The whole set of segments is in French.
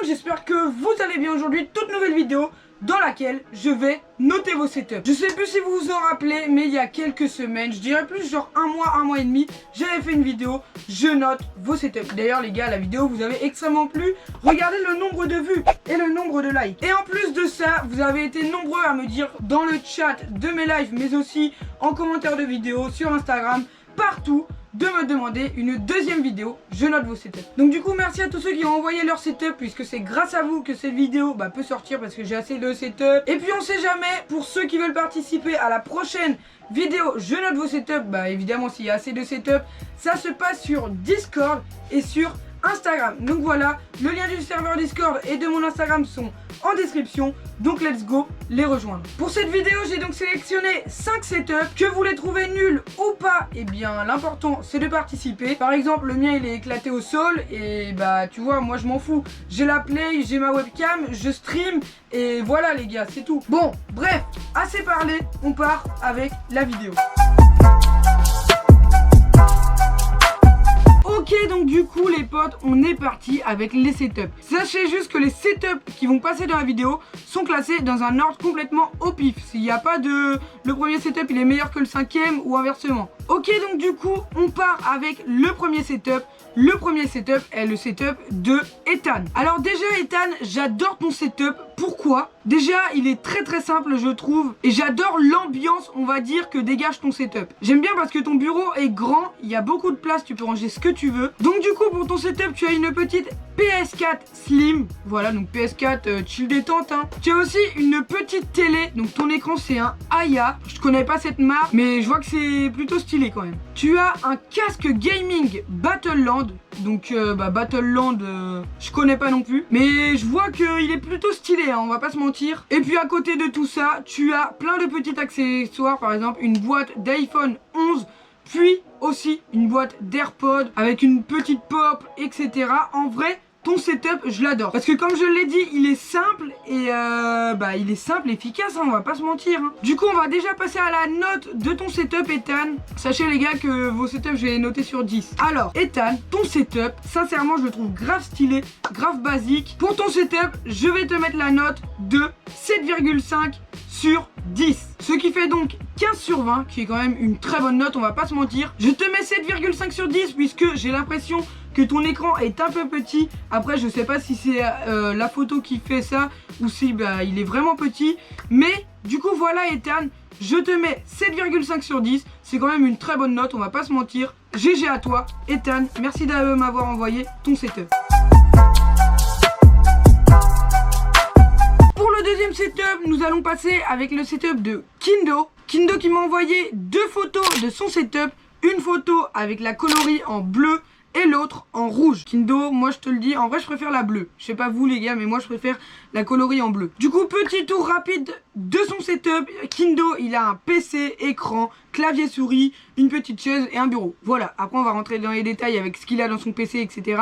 j'espère que vous allez bien aujourd'hui. Toute nouvelle vidéo dans laquelle je vais noter vos setups. Je sais plus si vous vous en rappelez, mais il y a quelques semaines, je dirais plus genre un mois et demi, j'avais fait une vidéo, je note vos setups. D'ailleurs les gars, la vidéo vous avez extrêmement plu. Regardez le nombre de vues et le nombre de likes. Et en plus de ça, vous avez été nombreux à me dire dans le chat de mes lives, mais aussi en commentaire de vidéos, sur Instagram, partout, de me demander une deuxième vidéo, je note vos setups. Donc du coup merci à tous ceux qui ont envoyé leur setup, puisque c'est grâce à vous que cette vidéo peut sortir, parce que j'ai assez de setup. Et puis on sait jamais, pour ceux qui veulent participer à la prochaine vidéo je note vos setups, évidemment s'il y a assez de setup, ça se passe sur Discord et sur Instagram. Donc voilà, le lien du serveur Discord et de mon Instagram sont en description, donc let's go les rejoindre. Pour cette vidéo j'ai donc sélectionné 5 setups. Que vous les trouvez nuls ou pas, et bien l'important c'est de participer. Par exemple le mien il est éclaté au sol, et tu vois moi je m'en fous, j'ai la play, j'ai ma webcam, je stream, et voilà les gars, c'est tout. Bon bref, assez parlé, on part avec la vidéo. Ok, donc du coup les potes, on est parti avec les setups. Sachez juste que les setups qui vont passer dans la vidéo sont classés dans un ordre complètement au pif. S'il n'y a pas de... le premier setup il est meilleur que le cinquième ou inversement. Ok, donc du coup on part avec le premier setup. Le premier setup est le setup de Ethan. Alors déjà Ethan, j'adore ton setup. Pourquoi? Déjà il est très simple je trouve, et j'adore l'ambiance on va dire que dégage ton setup. J'aime bien parce que ton bureau est grand, il y a beaucoup de place, tu peux ranger ce que tu veux. Donc du coup pour ton setup tu as une petite PS4 Slim. Voilà, donc PS4 chill détente hein. Tu as aussi une petite télé, donc ton écran c'est un Aya. Je connais pas cette marque mais je vois que c'est plutôt stylé quand même. Tu as un casque gaming Battleland. Donc Battleland je connais pas non plus, mais je vois qu'il est plutôt stylé hein, on va pas se mentir. Et puis à côté de tout ça tu as plein de petits accessoires, par exemple une boîte d'iPhone 11, puis aussi une boîte d'AirPods avec une petite pop, etc. En vrai ton setup je l'adore, parce que comme je l'ai dit il est simple et il est simple et efficace hein, on va pas se mentir hein. Du coup on va déjà passer à la note de ton setup Ethan. Sachez les gars que vos setups je vais les noter sur 10. Alors Ethan, ton setup sincèrement je le trouve grave stylé, grave basique. Pour ton setup je vais te mettre la note de 7,5 sur 10, ce qui fait donc 15 sur 20, qui est quand même une très bonne note, on va pas se mentir. Je te mets 7,5 sur 10 puisque j'ai l'impression que ton écran est un peu petit. Après je sais pas si c'est la photo qui fait ça ou si il est vraiment petit, mais du coup voilà Ethan, je te mets 7,5 sur 10, c'est quand même une très bonne note, on va pas se mentir. GG à toi Ethan, merci de m'avoir envoyé ton setup. Deuxième setup, nous allons passer avec le setup de Kindo. Kindo qui m'a envoyé deux photos de son setup. Une photo avec la coloris en bleu et l'autre en rouge. Kindo, moi je te le dis, en vrai je préfère la bleue. Je sais pas vous les gars, mais moi je préfère la coloris en bleu. Du coup, petit tour rapide de son setup. Kindo, il a un PC, écran, clavier souris, une petite chaise et un bureau. Voilà, après on va rentrer dans les détails avec ce qu'il a dans son PC, etc.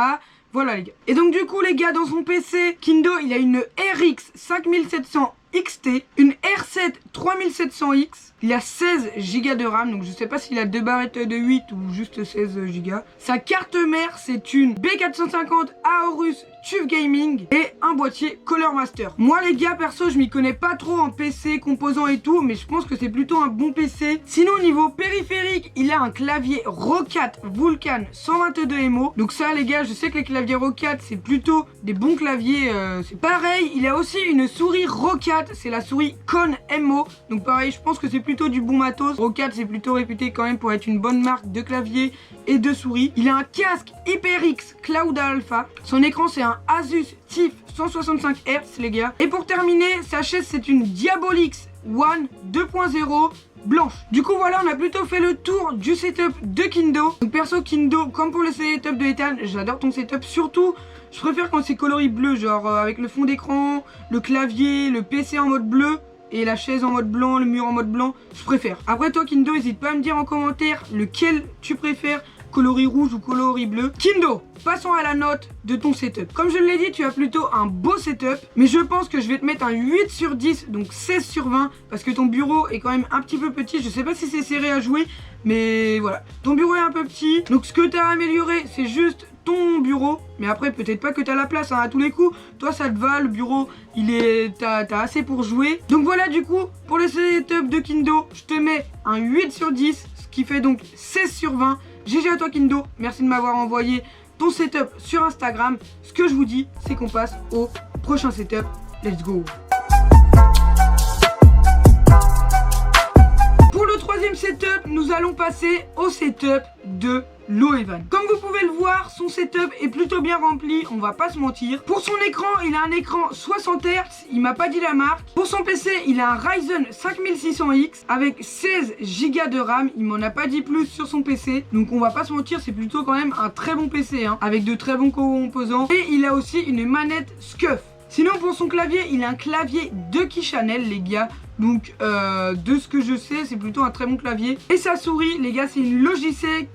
Voilà les gars. Et donc du coup les gars, dans son PC, Kindo il a une RX 5700 XT, une R7 3700X, il a 16 Go de RAM, donc je sais pas s'il a 2 barrettes de 8 ou juste 16 Go. Sa carte mère c'est une B450 Aorus TUF Gaming et un boîtier Color Master. Moi les gars perso je m'y connais pas trop en PC, composants et tout, mais je pense que c'est plutôt un bon PC. Sinon au niveau périphérique, il a un clavier Roccat Vulcan 122 MO. Donc ça les gars, je sais que les claviers Roccat c'est plutôt des bons claviers, c'est pareil. Il a aussi une souris Roccat, c'est la souris Con MO. Donc pareil, je pense que c'est plutôt du bon matos. Roccat c'est plutôt réputé quand même pour être une bonne marque de clavier et de souris. Il a un casque HyperX Cloud Alpha. Son écran c'est un Asus TIFF 165 Hz les gars. Et pour terminer, sa chaise c'est une Diabolix One 2.0 blanche. Du coup voilà, on a plutôt fait le tour du setup de Kindo. Donc perso Kindo, comme pour le setup de Ethan, j'adore ton setup. Surtout je préfère quand c'est coloris bleu, genre avec le fond d'écran, le clavier, le PC en mode bleu et la chaise en mode blanc, le mur en mode blanc, je préfère. Après toi Kindo, n'hésite pas à me dire en commentaire lequel tu préfères, coloris rouge ou coloris bleu. Kindo, passons à la note de ton setup. Comme je l'ai dit, tu as plutôt un beau setup, mais je pense que je vais te mettre un 8 sur 10, donc 16 sur 20, parce que ton bureau est quand même un petit peu petit. Je sais pas si c'est serré à jouer, mais voilà. Ton bureau est un peu petit, donc ce que tu as amélioré, c'est juste ton bureau. Mais après, peut-être pas que t'as la place, hein, à tous les coups. Toi, ça te va, le bureau, t'as assez pour jouer. Donc voilà, du coup, pour le setup de Kindo, je te mets un 8 sur 10, ce qui fait donc 16 sur 20. GG à toi, Kindo. Merci de m'avoir envoyé ton setup sur Instagram. Ce que je vous dis, c'est qu'on passe au prochain setup. Let's go. Pour le troisième setup, nous allons passer au setup de Loevan. Comme vous pouvez le voir, son setup est plutôt bien rempli, on va pas se mentir. Pour son écran, il a un écran 60 Hz, il m'a pas dit la marque. Pour son PC, il a un Ryzen 5600X avec 16 Go de RAM, il m'en a pas dit plus sur son PC. Donc on va pas se mentir, c'est plutôt quand même un très bon PC, hein, avec de très bons composants. Et il a aussi une manette SCUF. Sinon pour son clavier, il a un clavier de Key-Channel les gars. Donc de ce que je sais, c'est plutôt un très bon clavier. Et sa souris les gars, c'est une Logitech.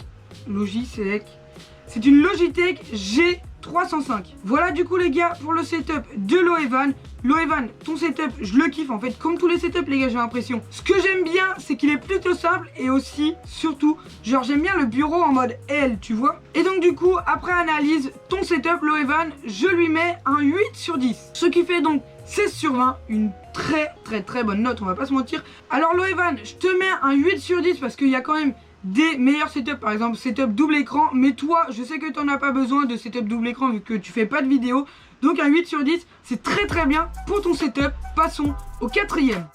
C'est une Logitech G305. Voilà du coup les gars pour le setup de Loevan. Loevan, ton setup, je le kiffe en fait, comme tous les setups les gars, j'ai l'impression. Ce que j'aime bien, c'est qu'il est plutôt simple et aussi, surtout, genre j'aime bien le bureau en mode L, tu vois. Et donc du coup, après analyse, ton setup Loevan, je lui mets un 8 sur 10. Ce qui fait donc 16 sur 20, une très bonne note, on va pas se mentir. Alors Loevan, je te mets un 8 sur 10 parce qu'il y a quand même des meilleurs setups, par exemple setup double écran, mais toi je sais que tu n'en as pas besoin de setup double écran vu que tu fais pas de vidéo, donc un 8 sur 10 c'est très bien pour ton setup. Passons au quatrième.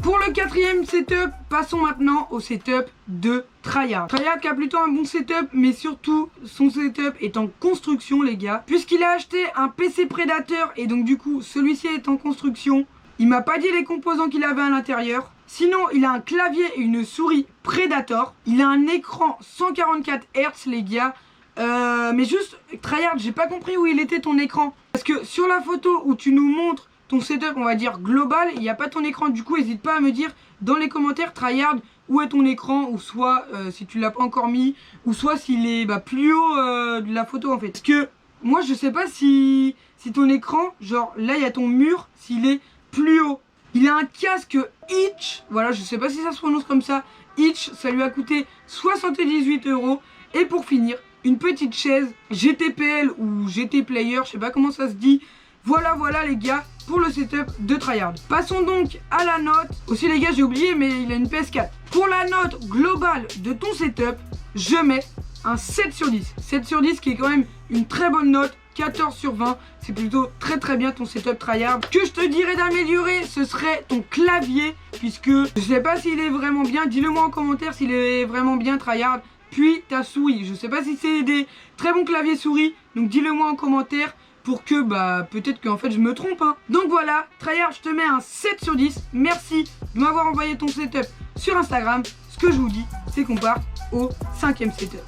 Pour le quatrième setup, passons maintenant au setup de Tryhard. Tryhard qui a plutôt un bon setup, mais surtout son setup est en construction les gars, puisqu'il a acheté un PC Predator et donc du coup celui-ci est en construction. Il m'a pas dit les composants qu'il avait à l'intérieur. Sinon, il a un clavier et une souris Predator. Il a un écran 144 Hz, les gars. Mais juste, Tryhard, j'ai pas compris où il était ton écran. Parce que sur la photo où tu nous montres ton setup, on va dire global, il n'y a pas ton écran. Du coup, n'hésite pas à me dire dans les commentaires, Tryhard, où est ton écran. Ou soit, si tu l'as pas encore mis, ou soit s'il est plus haut de la photo en fait. Parce que moi, je sais pas si ton écran, genre là, il y a ton mur, s'il est plus haut. Il a un casque Itch, voilà, je sais pas si ça se prononce comme ça, Itch, ça lui a coûté 78 €. Et pour finir, une petite chaise GTPL ou GT Player, je sais pas comment ça se dit. Voilà les gars pour le setup de Tryhard. Passons donc à la note. Aussi les gars, j'ai oublié, mais il a une PS4. Pour la note globale de ton setup, je mets un 7 sur 10. 7 sur 10 qui est quand même une très bonne note. 14 sur 20, c'est plutôt très bien ton setup Tryhard. Ce que je te dirais d'améliorer, ce serait ton clavier, puisque je sais pas s'il est vraiment bien, dis-le moi en commentaire s'il est vraiment bien Tryhard. Puis ta souris, je sais pas si c'est des très bons claviers souris, donc dis-le moi en commentaire pour que peut-être qu'en fait je me trompe, hein. Donc voilà, Tryhard, je te mets un 7 sur 10, merci de m'avoir envoyé ton setup sur Instagram. Ce que je vous dis, c'est qu'on part au 5e setup.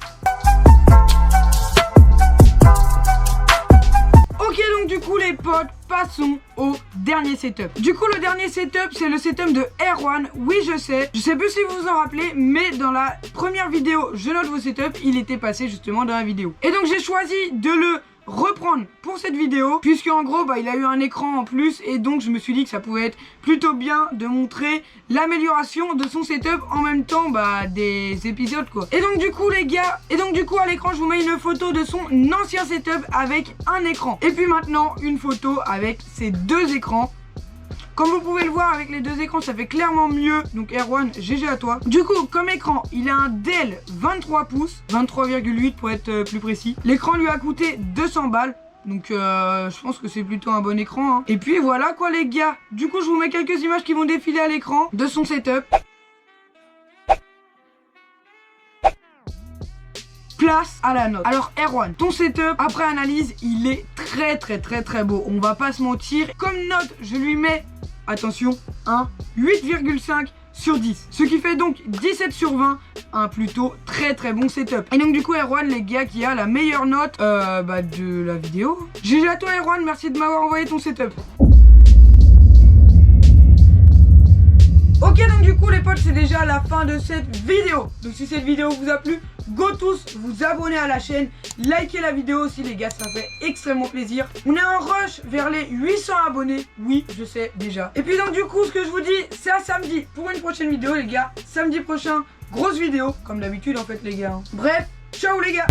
Ok, donc du coup les potes, passons au dernier setup. Du coup le dernier setup, c'est le setup de Erwan. Oui, je sais plus si vous vous en rappelez, mais dans la première vidéo Je note vos setups, il était passé justement dans la vidéo. Et donc j'ai choisi de le reprendre pour cette vidéo, puisque en gros il a eu un écran en plus, et donc je me suis dit que ça pouvait être plutôt bien de montrer l'amélioration de son setup en même temps des épisodes quoi. Et donc du coup les gars, à l'écran je vous mets une photo de son ancien setup avec un écran, et puis maintenant une photo avec ses deux écrans. Comme vous pouvez le voir avec les deux écrans, ça fait clairement mieux. Donc Erwan, GG à toi. Du coup, comme écran, il a un Dell 23 pouces, 23,8 pour être plus précis. L'écran lui a coûté 200 balles. Donc je pense que c'est plutôt un bon écran, hein. Et puis voilà quoi les gars. Du coup, je vous mets quelques images qui vont défiler à l'écran de son setup. Place à la note. Alors Erwan, ton setup après analyse, il est très beau. On va pas se mentir. Comme note, je lui mets, attention, un 8,5 sur 10. Ce qui fait donc 17 sur 20. Un plutôt très bon setup. Et donc du coup Erwan les gars, qui a la meilleure note de la vidéo. GG à toi Erwan, merci de m'avoir envoyé ton setup. Ok, donc du coup les potes, c'est déjà la fin de cette vidéo. Donc si cette vidéo vous a plu, go tous vous abonner à la chaîne, likez la vidéo aussi les gars, ça fait extrêmement plaisir. On est en rush vers les 800 abonnés, oui je sais déjà. Et puis donc du coup ce que je vous dis, c'est à samedi pour une prochaine vidéo les gars. Samedi prochain, grosse vidéo, comme d'habitude en fait les gars. Bref, ciao les gars.